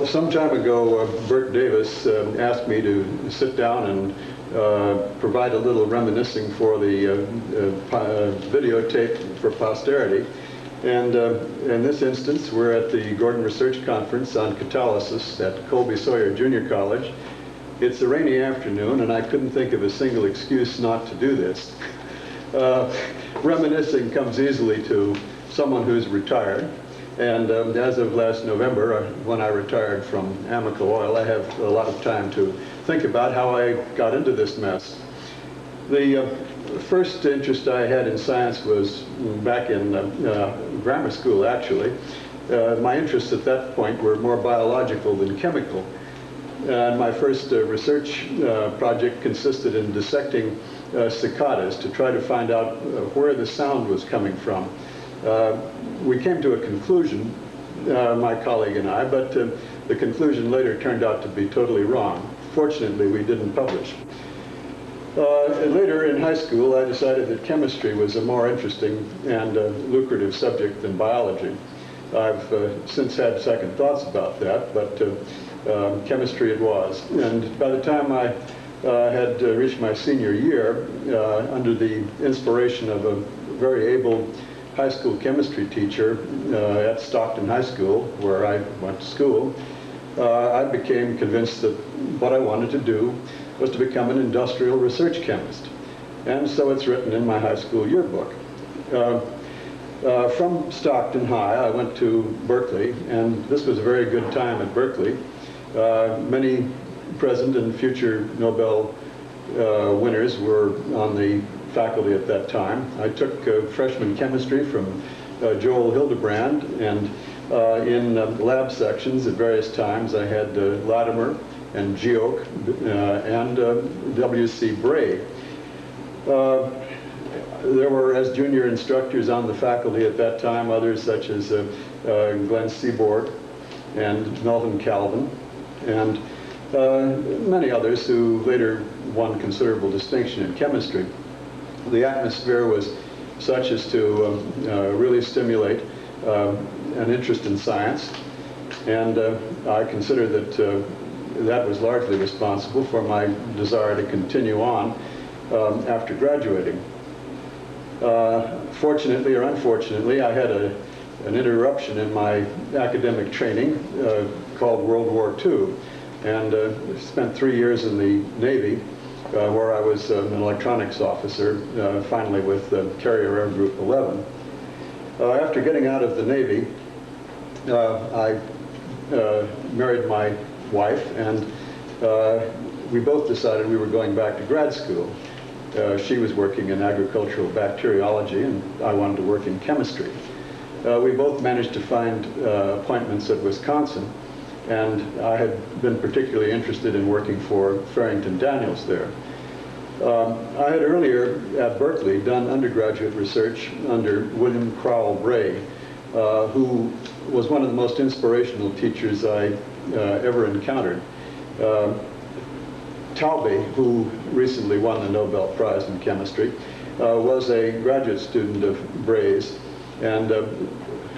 some time ago, Burt Davis asked me to sit down and provide a little reminiscing for the videotape for posterity. And in this instance, we're at the Gordon Research Conference on Catalysis at Colby Sawyer Junior College. It's a rainy afternoon, and I couldn't think of a single excuse not to do this. Reminiscing comes easily to someone who's retired. And as of last November, when I retired from Amoco Oil, I have a lot of time to think about how I got into this mess. The first interest I had in science was back in grammar school, actually. My interests at that point were more biological than chemical. And my first research project consisted in dissecting cicadas to try to find out where the sound was coming from. We came to a conclusion, my colleague and I, but the conclusion later turned out to be totally wrong. Fortunately, we didn't publish. Later in high school, I decided that chemistry was a more interesting and lucrative subject than biology. I've since had second thoughts about that, but chemistry it was. And by the time I had reached my senior year, under the inspiration of a very able high school chemistry teacher at Stockton High School, where I went to school, I became convinced that what I wanted to do was to become an industrial research chemist. And so it's written in my high school yearbook. From Stockton High, I went to Berkeley, and this was a very good time at Berkeley. Many present and future Nobel winners were on the faculty at that time. I took freshman chemistry from Joel Hildebrand, and in lab sections at various times I had Latimer and Gioch and W.C. Bray. There were, as junior instructors on the faculty at that time, others such as Glenn Seaborg and Melvin Calvin, and many others who later won considerable distinction in chemistry. The atmosphere was such as to really stimulate an interest in science, and I consider that that was largely responsible for my desire to continue on after graduating. Fortunately or unfortunately, I had an interruption in my academic training called World War II, and spent 3 years in the Navy, where I was an electronics officer, finally with Carrier Air Group 11. After getting out of the Navy, I married my wife, and we both decided we were going back to grad school. She was working in agricultural bacteriology, and I wanted to work in chemistry. We both managed to find appointments at Wisconsin, and I had been particularly interested in working for Farrington Daniels there. I had earlier at Berkeley done undergraduate research under William Crowell Bray, who was one of the most inspirational teachers I ever encountered. Taube, who recently won the Nobel Prize in Chemistry, was a graduate student of Bray's, and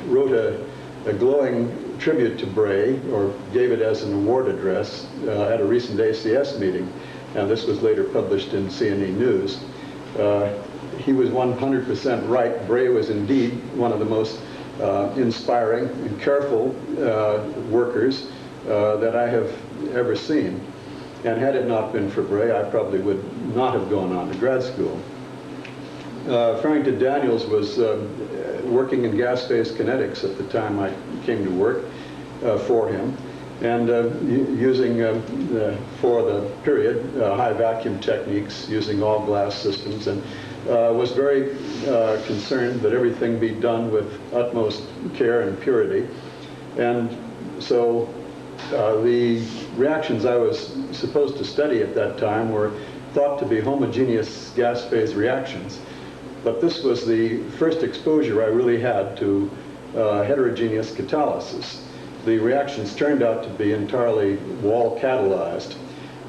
wrote a glowing tribute to Bray, or gave it as an award address at a recent ACS meeting, and this was later published in CNE News. He was 100% right. Bray was indeed one of the most inspiring and careful workers that I have ever seen. And had it not been for Bray, I probably would not have gone on to grad school. Farrington Daniels was working in gas phase kinetics at the time I came to work for him, and using, for the period, high vacuum techniques, using all glass systems, and was very concerned that everything be done with utmost care and purity. And so the reactions I was supposed to study at that time were thought to be homogeneous gas phase reactions. But this was the first exposure I really had to heterogeneous catalysis. The reactions turned out to be entirely wall catalyzed,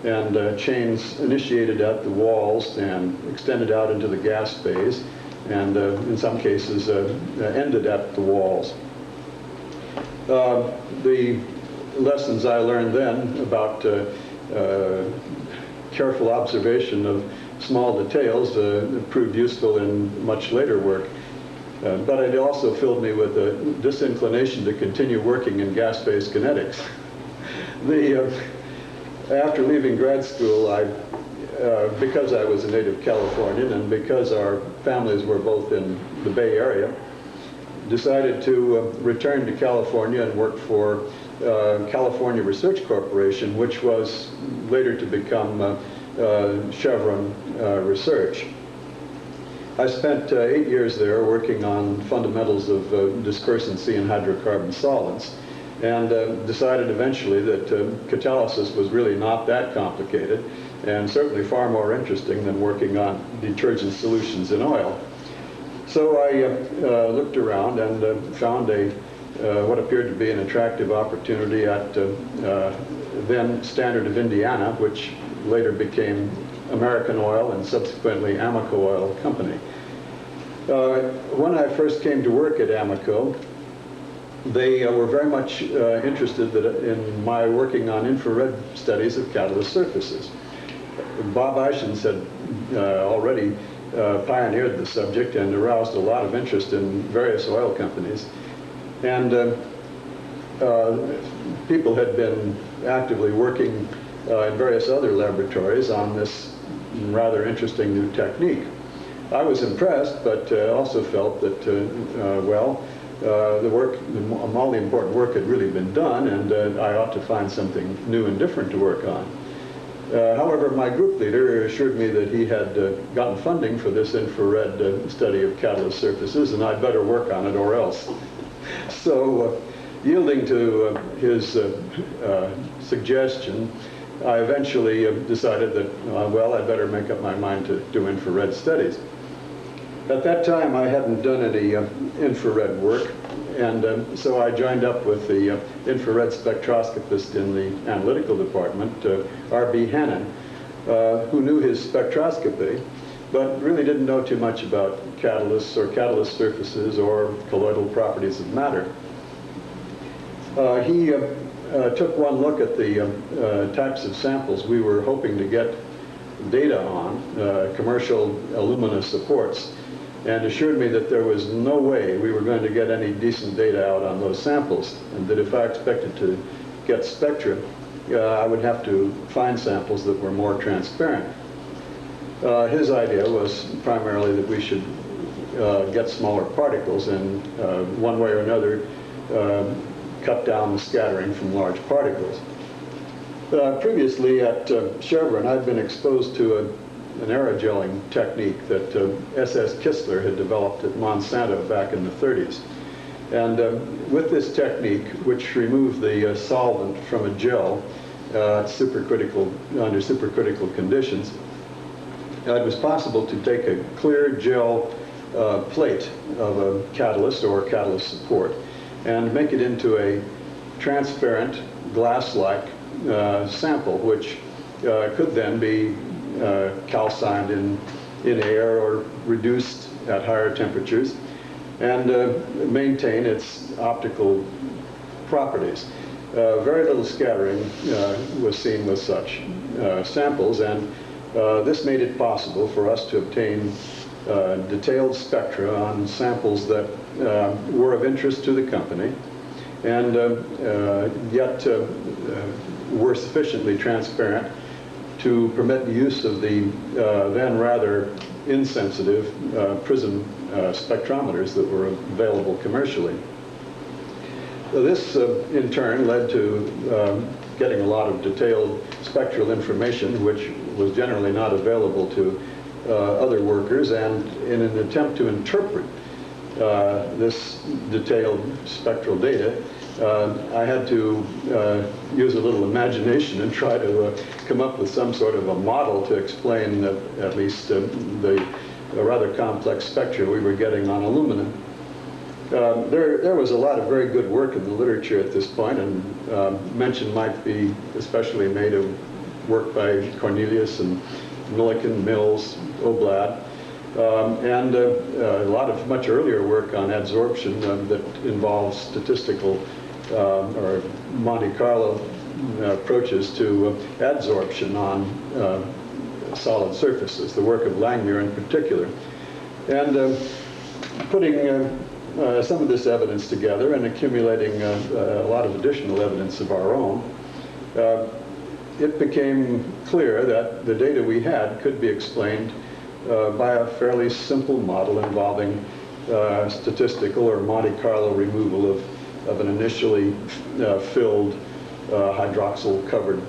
and chains initiated at the walls and extended out into the gas phase, and in some cases ended at the walls. The lessons I learned then about careful observation of small details proved useful in much later work. But it also filled me with a disinclination to continue working in gas-phase kinetics. After leaving grad school, because I was a native Californian and because our families were both in the Bay Area, decided to return to California and work for California Research Corporation, which was later to become Chevron Research. I spent 8 years there working on fundamentals of dispersancy in hydrocarbon solids, and decided eventually that catalysis was really not that complicated, and certainly far more interesting than working on detergent solutions in oil. So I looked around and found what appeared to be an attractive opportunity at then Standard of Indiana, which later became American Oil and subsequently Amoco Oil Company. When I first came to work at Amoco, they were very much interested in my working on infrared studies of catalyst surfaces. Bob Ishins had already pioneered the subject and aroused a lot of interest in various oil companies. And people had been actively working in various other laboratories on this rather interesting new technique. I was impressed, but also felt that, all the important work had really been done, and I ought to find something new and different to work on. However, my group leader assured me that he had gotten funding for this infrared study of catalyst surfaces, and I'd better work on it or else. So, yielding to his suggestion, I eventually decided that, I'd better make up my mind to do infrared studies. At that time, I hadn't done any infrared work, and so I joined up with the infrared spectroscopist in the analytical department, R.B. Hannon, who knew his spectroscopy, but really didn't know too much about catalysts or catalyst surfaces or colloidal properties of matter. He took one look at the types of samples we were hoping to get data on, commercial alumina supports, and assured me that there was no way we were going to get any decent data out on those samples, and that if I expected to get spectra, I would have to find samples that were more transparent. His idea was primarily that we should get smaller particles and one way or another cut down the scattering from large particles. Previously at Chevron, I'd been exposed to an aerogelling technique that S.S. Kistler had developed at Monsanto back in the 30s. And with this technique, which removed the solvent from a gel under supercritical conditions, it was possible to take a clear gel plate of a catalyst or catalyst support and make it into a transparent glass-like sample, which could then be calcined in air or reduced at higher temperatures and maintain its optical properties. Very little scattering was seen with such samples, and this made it possible for us to obtain detailed spectra on samples that were of interest to the company and yet were sufficiently transparent to permit the use of the then rather insensitive prism spectrometers that were available commercially. This, in turn, led to getting a lot of detailed spectral information, which was generally not available to other workers, and in an attempt to interpret this detailed spectral data, I had to use a little imagination and try to come up with some sort of a model to explain at least the rather complex spectra we were getting on aluminum. There was a lot of very good work in the literature at this point, and mention might be especially made of work by Cornelius and Millikan, Mills, Oblad, and a lot of much earlier work on adsorption that involves statistical or Monte Carlo approaches to adsorption on solid surfaces, the work of Langmuir in particular. And putting some of this evidence together and accumulating a lot of additional evidence of our own, it became clear that the data we had could be explained by a fairly simple model involving statistical or Monte Carlo removal of an initially filled hydroxyl-covered,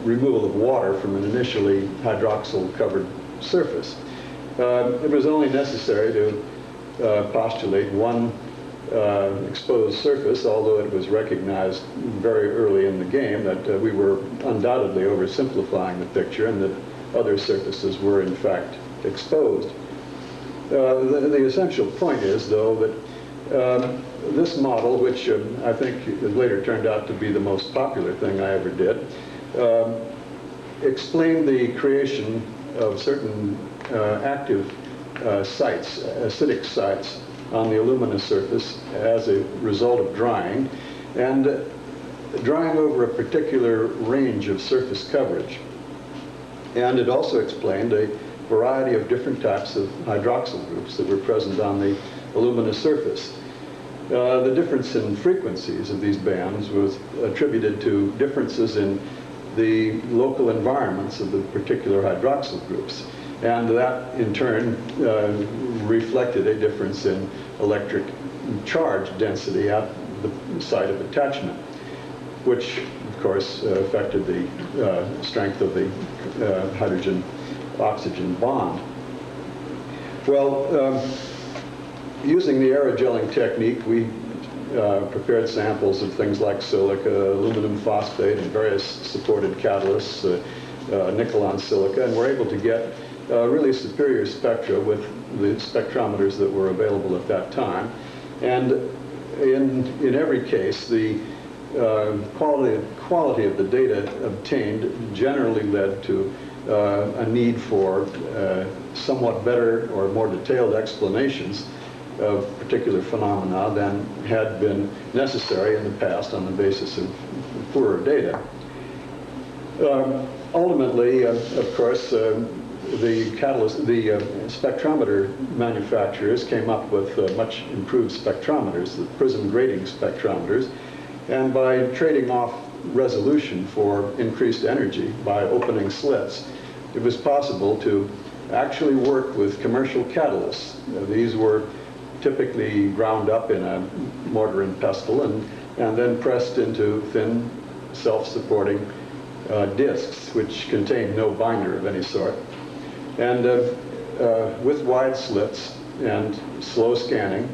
removal of water from an initially hydroxyl-covered surface. It was only necessary to postulate one exposed surface, although it was recognized very early in the game that we were undoubtedly oversimplifying the picture and that other surfaces were in fact exposed. The essential point is, though, that this model, which I think later turned out to be the most popular thing I ever did, explained the creation of certain active sites, acidic sites, on the alumina surface as a result of drying, and drying over a particular range of surface coverage. And it also explained a variety of different types of hydroxyl groups that were present on the alumina surface. The difference in frequencies of these bands was attributed to differences in the local environments of the particular hydroxyl groups. And that, in turn, reflected a difference in electric charge density at the site of attachment, which, of course, affected the strength of the hydrogen-oxygen bond. Well, using the aerogelling technique, we prepared samples of things like silica, aluminum phosphate, and various supported catalysts, nickel on silica, and were able to get really superior spectra with the spectrometers that were available at that time. And in every case, the quality of the data obtained generally led to a need for somewhat better or more detailed explanations of particular phenomena than had been necessary in the past on the basis of poorer data. Ultimately, of course, the spectrometer manufacturers came up with much improved spectrometers, the prism grating spectrometers, and by trading off resolution for increased energy by opening slits, it was possible to actually work with commercial catalysts. These were typically ground up in a mortar and pestle and then pressed into thin, self-supporting discs, which contained no binder of any sort. And with wide slits and slow scanning,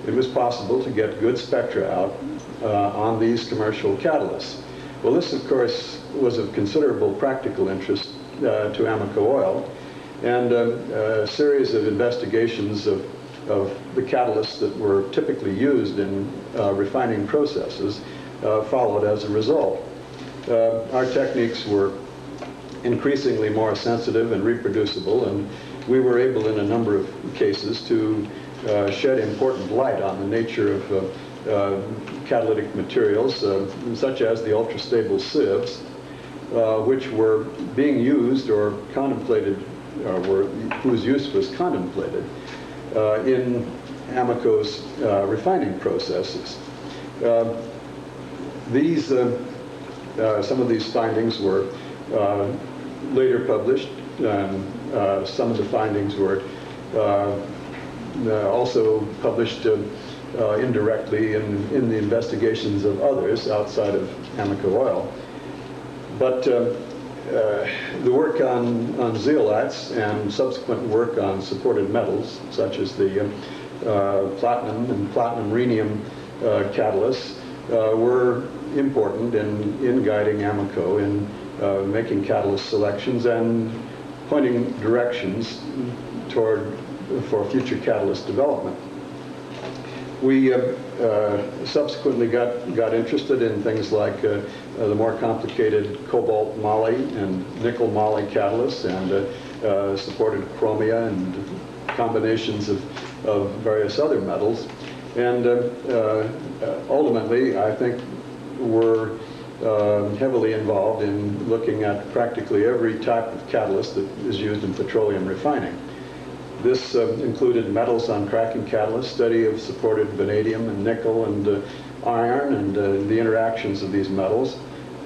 it was possible to get good spectra out on these commercial catalysts. Well, this, of course, was of considerable practical interest to Amoco Oil, and a series of investigations of the catalysts that were typically used in refining processes followed as a result. Our techniques were increasingly more sensitive and reproducible, and we were able in a number of cases to shed important light on the nature of catalytic materials such as the ultra-stable sieves, which were being used or contemplated, or whose use was contemplated in Amoco's refining processes. Some of these findings were later published. Some of the findings were also published indirectly in the investigations of others outside of Amoco Oil. But the work on zeolites and subsequent work on supported metals, such as the platinum and platinum-rhenium catalysts, were important in guiding Amoco in making catalyst selections and pointing directions for future catalyst development. We subsequently got interested in things like the more complicated cobalt moly and nickel moly catalysts, and supported chromia and combinations of various other metals. And ultimately, I think were heavily involved in looking at practically every type of catalyst that is used in petroleum refining. This included metals on cracking catalysts, study of supported vanadium and nickel and iron and the interactions of these metals.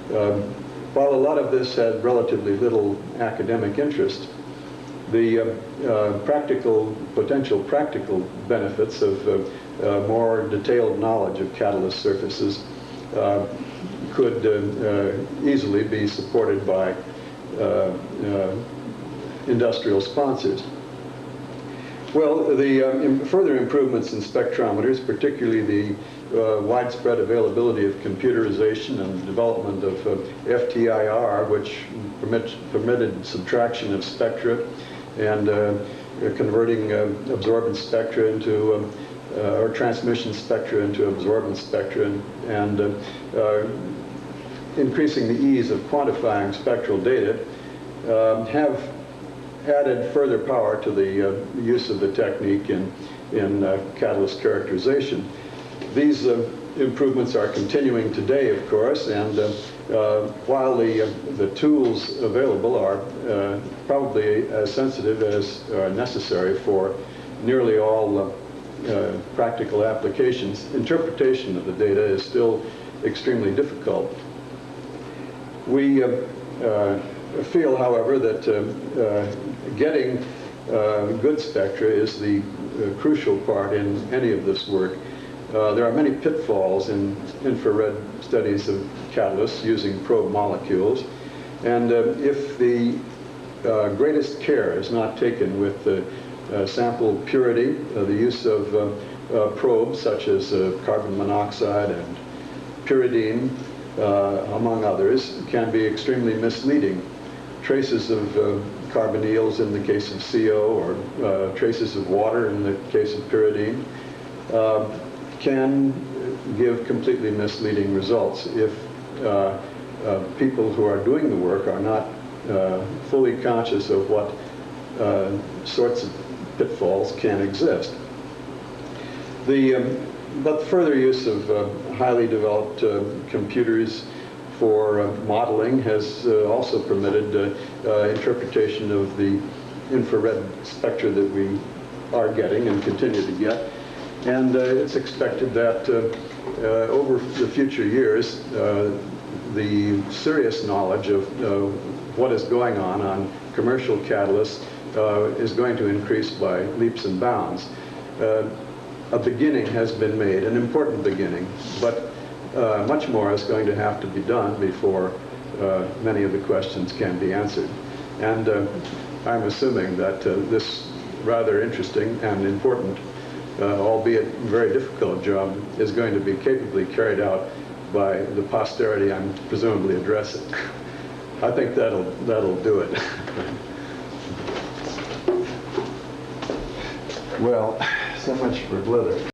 While a lot of this had relatively little academic interest, the potential practical benefits of more detailed knowledge of catalyst surfaces could easily be supported by industrial sponsors. Well, the further improvements in spectrometers, particularly the widespread availability of computerization and development of FTIR, which permitted subtraction of spectra and converting absorbance spectra into, or transmission spectra into absorbance spectra, and increasing the ease of quantifying spectral data, have added further power to the use of the technique in catalyst characterization. These improvements are continuing today, of course, and while the tools available are probably as sensitive as necessary for nearly all practical applications, interpretation of the data is still extremely difficult. We feel, however, that getting good spectra is the crucial part in any of this work. There are many pitfalls in infrared studies of catalysts using probe molecules, and if the greatest care is not taken with sample purity, the use of probes such as carbon monoxide and pyridine, among others, can be extremely misleading. Traces of carbonyls in the case of CO, or traces of water in the case of pyridine, can give completely misleading results if people who are doing the work are not fully conscious of what sorts of pitfalls can exist. But further use of highly developed computers for modeling has also permitted interpretation of the infrared spectra that we are getting and continue to get. And it's expected that over the future years, the serious knowledge of what is going on commercial catalysts is going to increase by leaps and bounds. A beginning has been made, an important beginning, but much more is going to have to be done before many of the questions can be answered. And I'm assuming that this rather interesting and important, albeit very difficult job, is going to be capably carried out by the posterity I'm presumably addressing. I think that'll do it. Well, so much for blither.